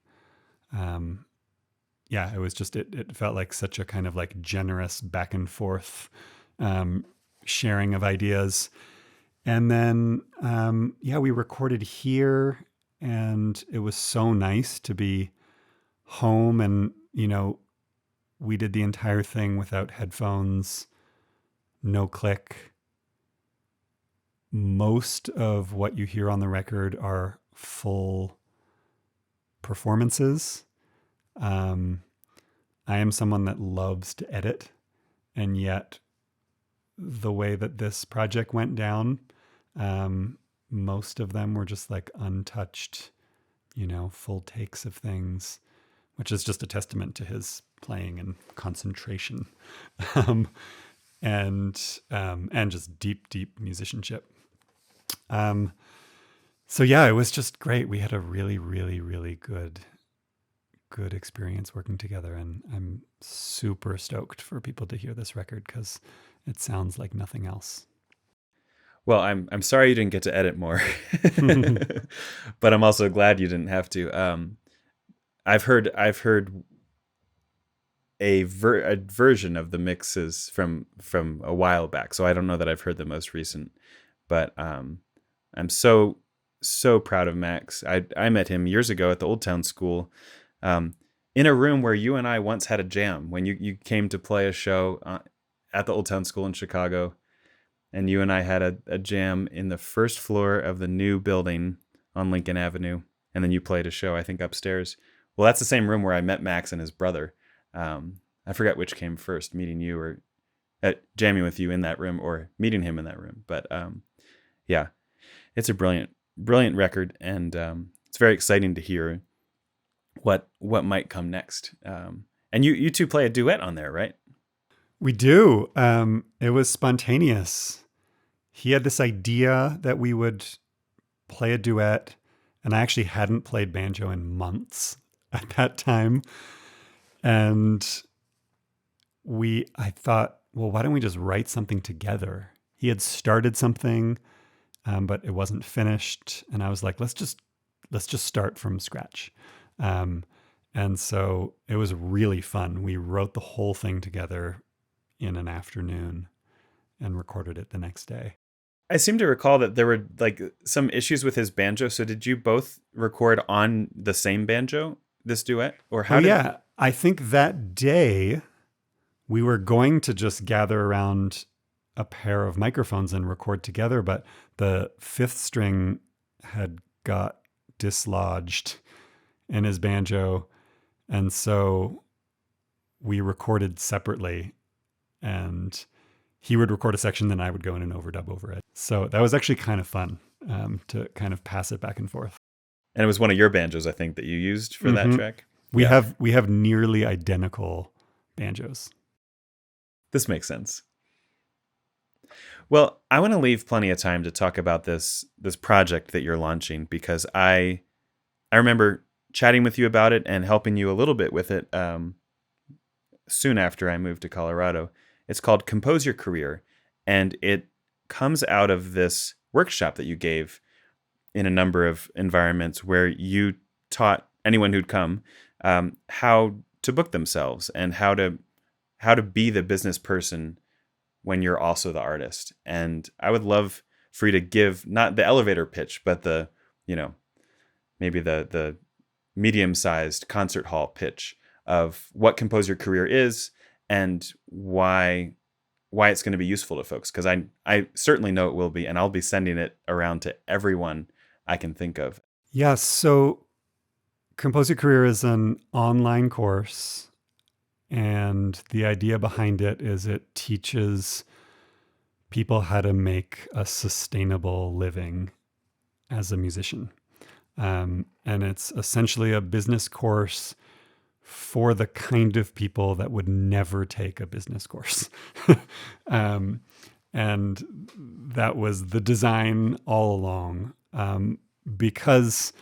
it was just, it felt like such a kind of like generous back and forth sharing of ideas. And then, we recorded here, and it was so nice to be home, and, we did the entire thing without headphones, no click. Most of what you hear on the record are full performances. I am someone that loves to edit, and yet the way that this project went down, most of them were just like untouched, full takes of things, which is just a testament to his playing and concentration, and just deep musicianship. So yeah, it was just great. We had a really, really, really good experience working together, and I'm super stoked for people to hear this record because it sounds like nothing else. Well, I'm sorry you didn't get to edit more, but I'm also glad you didn't have to. I've heard a version of the mixes from a while back, so I don't know that I've heard the most recent. But I'm so proud of Max. I met him years ago at the Old Town School, in a room where you and I once had a jam when you came to play a show at the Old Town School in Chicago, and you and I had a jam in the first floor of the new building on Lincoln Avenue, and then you played a show, I think, upstairs. Well, that's the same room where I met Max and his brother. I forgot which came first, meeting you or jamming with you in that room or meeting him in that room. But yeah, it's a brilliant record, and it's very exciting to hear what might come next. And you two play a duet on there, right? We do. It was spontaneous. He had this idea that we would play a duet, and I actually hadn't played banjo in months at that time. And I thought, well, why don't we just write something together? He had started something, but it wasn't finished. And I was like, let's just start from scratch. And so it was really fun. We wrote the whole thing together in an afternoon and recorded it the next day. I seem to recall that there were like some issues with his banjo. So did you both record on the same banjo, this duet? Or how Yeah, I think that day we were going to just gather around a pair of microphones and record together, but the fifth string had got dislodged in his banjo. And so we recorded separately, and he would record a section, then I would go in and overdub over it. So that was actually kind of fun to kind of pass it back and forth. And it was one of your banjos, I think, that you used for that track. We have nearly identical banjos. This makes sense. Well, I want to leave plenty of time to talk about this project that you're launching, because I remember chatting with you about it and helping you a little bit with it soon after I moved to Colorado. It's called Compose Your Career, and it comes out of this workshop that you gave in a number of environments where you taught anyone who'd come how to book themselves and how to be the business person when you're also the artist. And I would love for you to give not the elevator pitch, but the, maybe the medium-sized concert hall pitch of what Compose Your Career is and why it's going to be useful to folks. Because I certainly know it will be, and I'll be sending it around to everyone I can think of. Yeah, so Compose Your Career is an online course. And the idea behind it is it teaches people how to make a sustainable living as a musician. And it's essentially a business course for the kind of people that would never take a business course. And that was the design all along. Because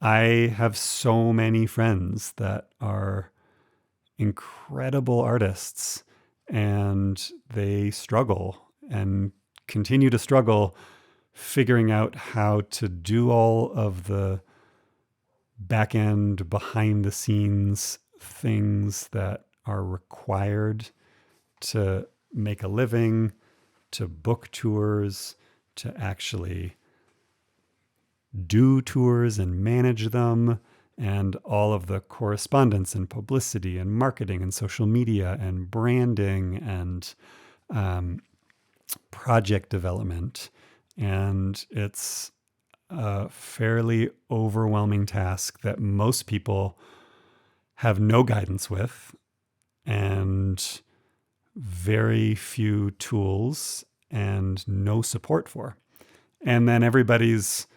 I have so many friends that are incredible artists, and they struggle and continue to struggle figuring out how to do all of the back end, behind the scenes things that are required to make a living, to book tours, to actually do tours and manage them, and all of the correspondence and publicity and marketing and social media and branding and project development. And it's a fairly overwhelming task that most people have no guidance with and very few tools and no support for. And then everybody's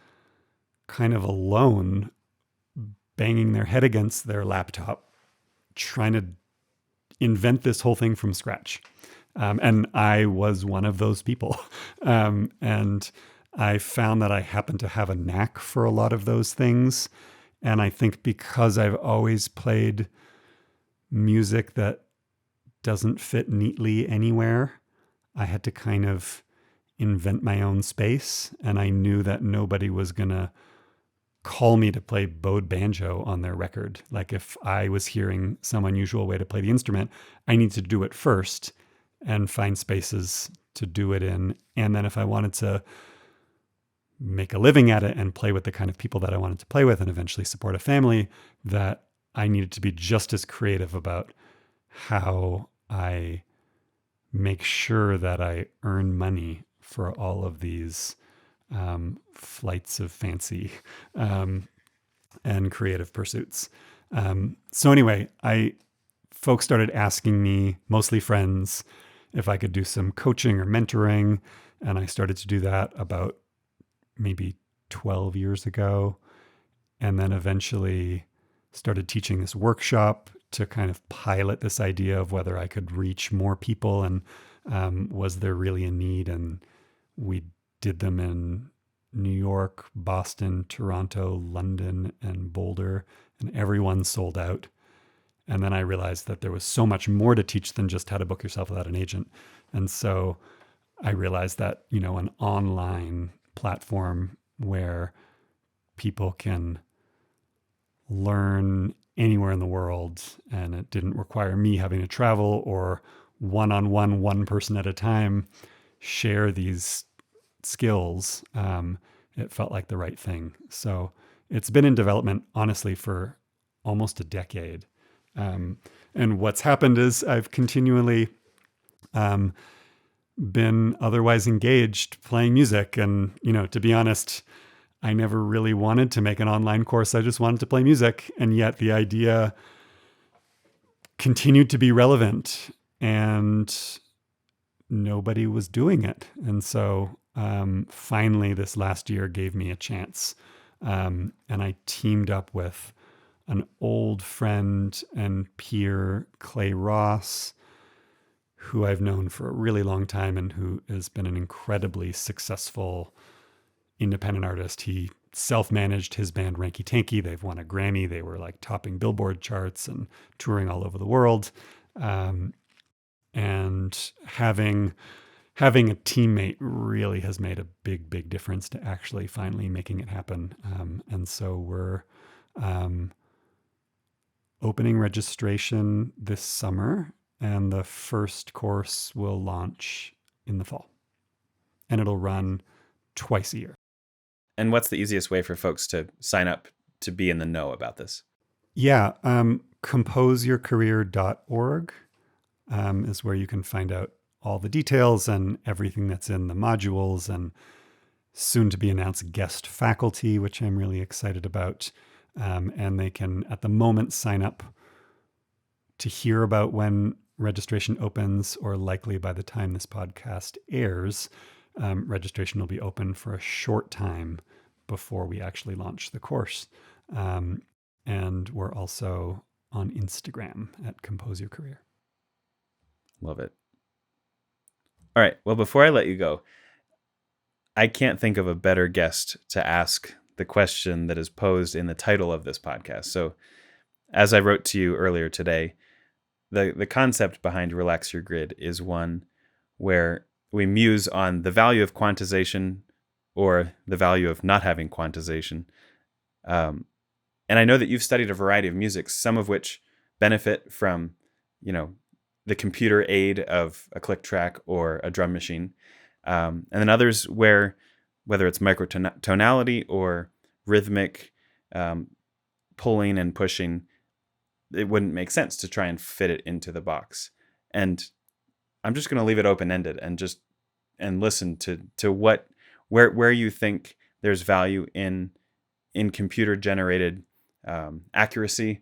kind of alone, banging their head against their laptop, trying to invent this whole thing from scratch. And I was one of those people. And I found that I happen to have a knack for a lot of those things. And I think because I've always played music that doesn't fit neatly anywhere, I had to kind of invent my own space. And I knew that nobody was going to call me to play bowed banjo on their record. Like if I was hearing some unusual way to play the instrument, I need to do it first and find spaces to do it in. And then if I wanted to make a living at it and play with the kind of people that I wanted to play with and eventually support a family, that I needed to be just as creative about how I make sure that I earn money for all of these flights of fancy and creative pursuits. So anyway, folks started asking me, mostly friends, if I could do some coaching or mentoring. And I started to do that about maybe 12 years ago. And then eventually started teaching this workshop to kind of pilot this idea of whether I could reach more people and was there really a need. And we did them in New York, Boston, Toronto, London, and Boulder, and everyone sold out. And then I realized that there was so much more to teach than just how to book yourself without an agent. And so I realized that, an online platform where people can learn anywhere in the world, and it didn't require me having to travel or one-on-one, one person at a time, share these skills. It felt like the right thing. So it's been in development, honestly, for almost a decade. And what's happened is I've continually been otherwise engaged playing music. And, to be honest, I never really wanted to make an online course. I just wanted to play music. And yet the idea continued to be relevant and nobody was doing it. And so finally this last year gave me a chance And I teamed up with an old friend and peer, Clay Ross, who I've known for a really long time and who has been an incredibly successful independent artist. He self-managed his band Ranky Tanky. They've won a Grammy. They were like topping Billboard charts and touring all over the world. And having a teammate really has made a big, big difference to actually finally making it happen. And so we're opening registration this summer, and the first course will launch in the fall. And it'll run twice a year. And what's the easiest way for folks to sign up to be in the know about this? Yeah, composeyourcareer.org is where you can find out all the details and everything that's in the modules, and soon to be announced guest faculty, which I'm really excited about. And they can, at the moment, sign up to hear about when registration opens, or likely by the time this podcast airs, registration will be open for a short time before we actually launch the course. And we're also on Instagram at Compose Your Career. Love it. All right. Well, before I let you go, I can't think of a better guest to ask the question that is posed in the title of this podcast. So, as I wrote to you earlier today, the concept behind Relax Your Grid is one where we muse on the value of quantization or the value of not having quantization. And I know that you've studied a variety of musics, some of which benefit from, the computer aid of a click track or a drum machine. And then others where, whether it's microtonality or rhythmic pulling and pushing, it wouldn't make sense to try and fit it into the box. And I'm just going to leave it open-ended and listen to where you think there's value in computer-generated accuracy,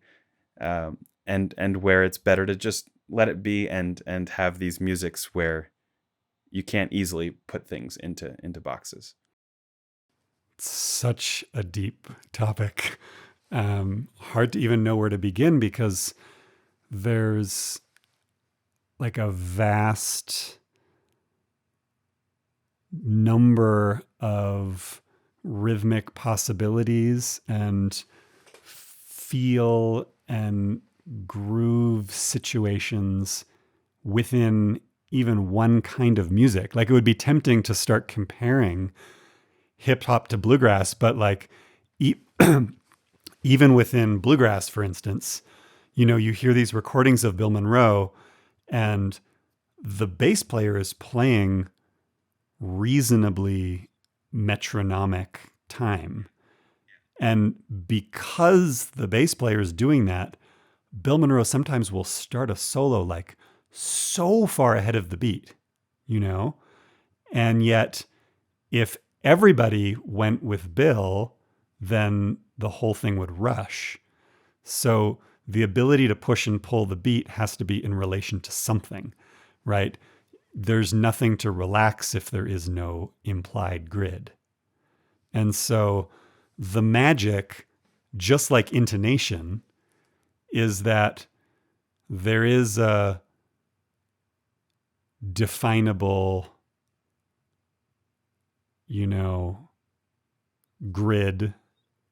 and where it's better to just let it be and have these musics where you can't easily put things into boxes. Such a deep topic. Hard to even know where to begin, because there's like a vast number of rhythmic possibilities and feel and groove situations within even one kind of music. Like, it would be tempting to start comparing hip hop to bluegrass, but like even within bluegrass, for instance, you hear these recordings of Bill Monroe, and the bass player is playing reasonably metronomic time. And because the bass player is doing that, Bill Monroe sometimes will start a solo like so far ahead of the beat, And yet, if everybody went with Bill, then the whole thing would rush. So the ability to push and pull the beat has to be in relation to something, right? There's nothing to relax if there is no implied grid. And so the magic, just like intonation, is that there is a definable, grid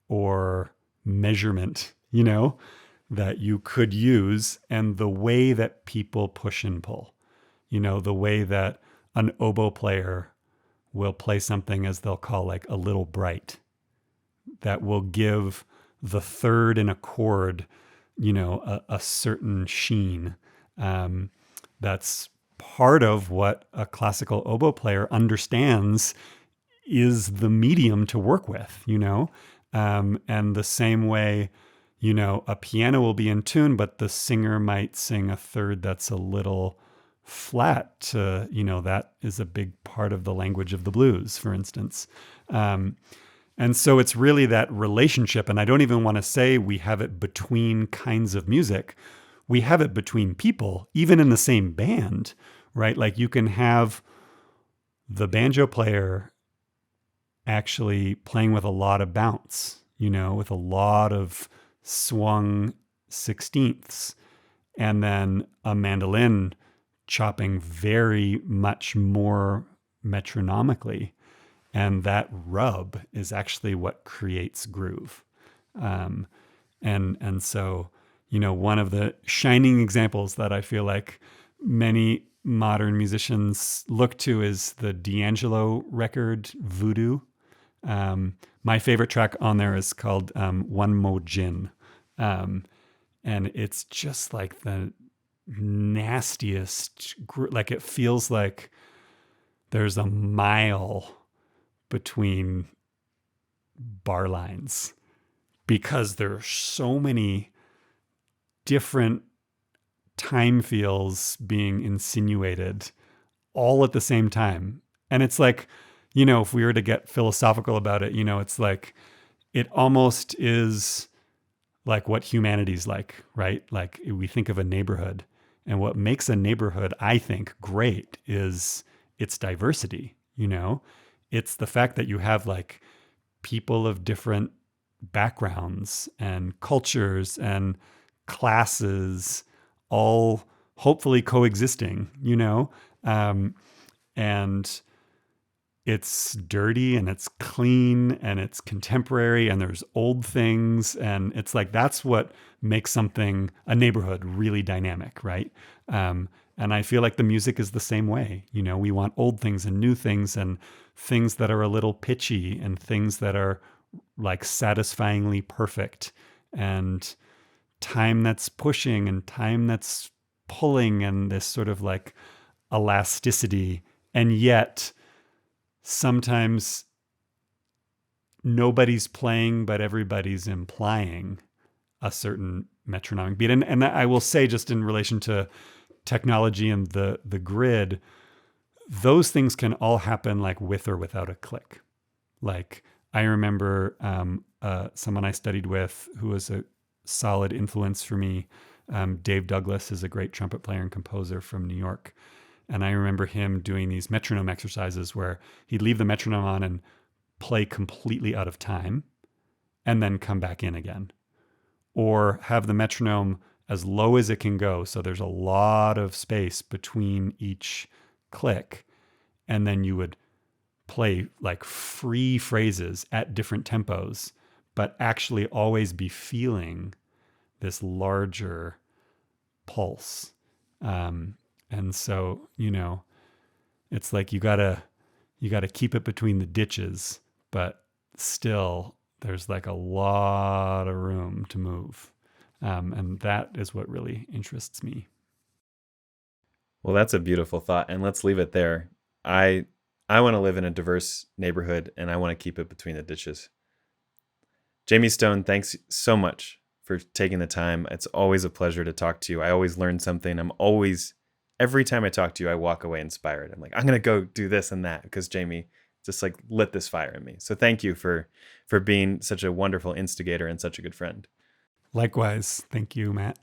or measurement, that you could use, and the way that people push and pull, the way that an oboe player will play something as they'll call like a little bright, that will give the third in a chord, a certain sheen. That's part of what a classical oboe player understands is the medium to work with, and the same way, a piano will be in tune, but the singer might sing a third that's a little flat. That is a big part of the language of the blues, for instance. And so it's really that relationship. And I don't even want to say we have it between kinds of music. We have it between people, even in the same band, right? Like, you can have the banjo player actually playing with a lot of bounce, with a lot of swung sixteenths, and then a mandolin chopping very much more metronomically. And that rub is actually what creates groove. And so, one of the shining examples that I feel like many modern musicians look to is the D'Angelo record, Voodoo. My favorite track on there is called One Mo Gin. And it's just like the nastiest, like it feels like there's a mile between bar lines because there are so many different time feels being insinuated all at the same time. And it's like, if we were to get philosophical about it, it's like, it almost is like what humanity's like, right? Like we think of a neighborhood, and what makes a neighborhood, I think, great is its diversity, It's the fact that you have like people of different backgrounds and cultures and classes all hopefully coexisting, and it's dirty and it's clean and it's contemporary and there's old things. And it's like, that's what makes a neighborhood really dynamic, right? And I feel like the music is the same way. We want old things and new things and things that are a little pitchy and things that are like satisfyingly perfect, and time that's pushing and time that's pulling, and this sort of like elasticity. And yet sometimes nobody's playing, but everybody's implying a certain metronomic beat. And I will say, just in relation to technology and the grid, those things can all happen like with or without a click. Like I remember someone I studied with who was a solid influence for me. Dave Douglas is a great trumpet player and composer from New York. And I remember him doing these metronome exercises where he'd leave the metronome on and play completely out of time and then come back in again. Or have the metronome as low as it can go, so there's a lot of space between each click, and then you would play like free phrases at different tempos, but actually always be feeling this larger pulse. And so, it's like you gotta keep it between the ditches, but still there's like a lot of room to move. And that is what really interests me. Well, that's a beautiful thought. And let's leave it there. I want to live in a diverse neighborhood, and I want to keep it between the ditches. Jayme Stone, thanks so much for taking the time. It's always a pleasure to talk to you. I always learn something. Every time I talk to you, I walk away inspired. I'm like, I'm going to go do this and that because Jayme just like lit this fire in me. So thank you for being such a wonderful instigator and such a good friend. Likewise. Thank you, Matt.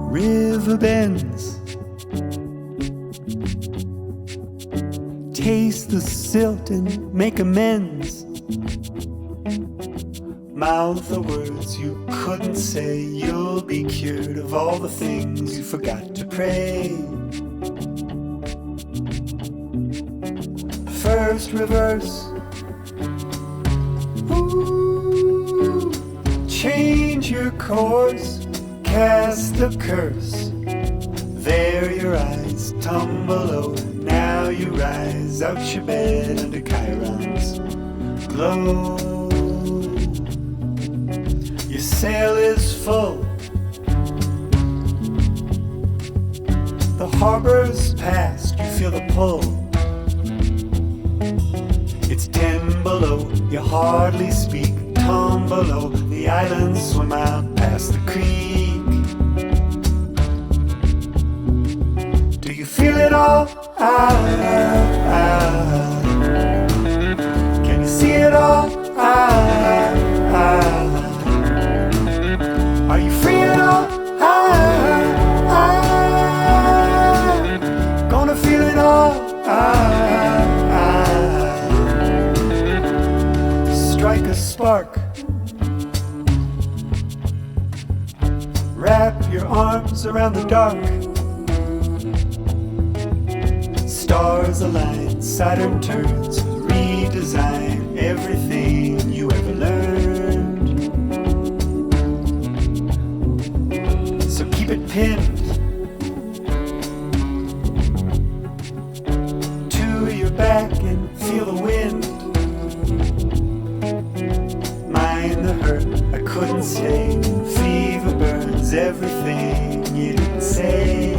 River bends, taste the silt and make amends. Mouth the words you couldn't say. You'll be cured of all the things you forgot to pray. First reverse, ooh, change your course. Cast the curse. There your eyes tumble low. Now you rise out your bed under Chiron's glow. Your sail is full. The harbor's past. You feel the pull. It's 10 below. You hardly speak. Tom below. The islands swim out past the creek. you feel it all? Can you see it all? Are you free at all? Gonna feel it all. Strike a spark. Wrap your arms around the dark. Stars align, Saturn turns, redesign everything you ever learned. So keep it pinned to your back and feel the wind. Mind the hurt, I couldn't stay. Fever burns everything you didn't say.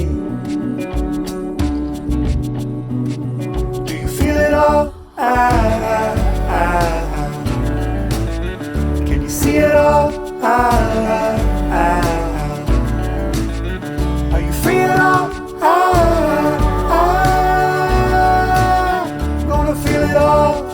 Do you feel it all? Can you see it all? Are you free at all? Gonna feel it all.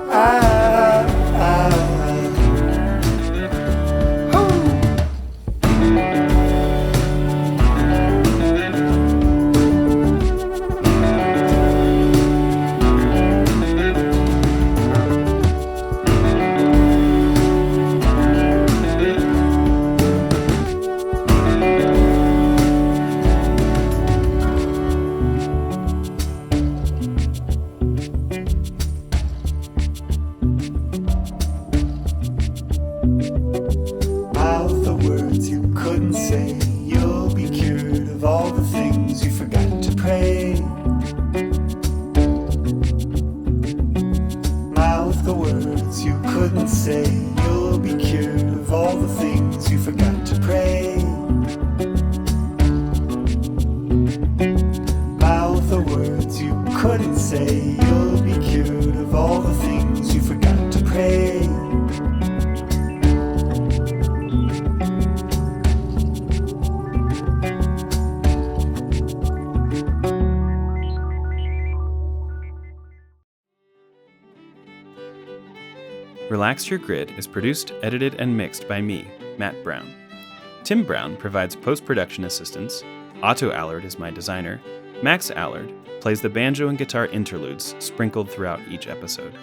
Relax Your Grid is produced, edited, and mixed by me, Matt Brown. Tim Brown provides post-production assistance, Otto Allard is my designer, Max Allard plays the banjo and guitar interludes sprinkled throughout each episode.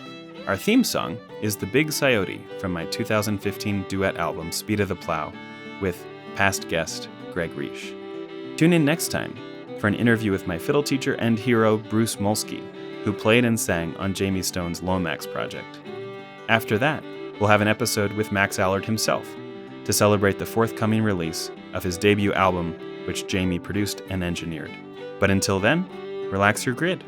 Our theme song is The Big Scioty from my 2015 duet album Speed of the Plow with past guest Greg Reish. Tune in next time for an interview with my fiddle teacher and hero Bruce Molsky, who played and sang on Jayme Stone's Lomax project. After that, we'll have an episode with Max Allard himself to celebrate the forthcoming release of his debut album, which Jayme produced and engineered. But until then, relax your grid.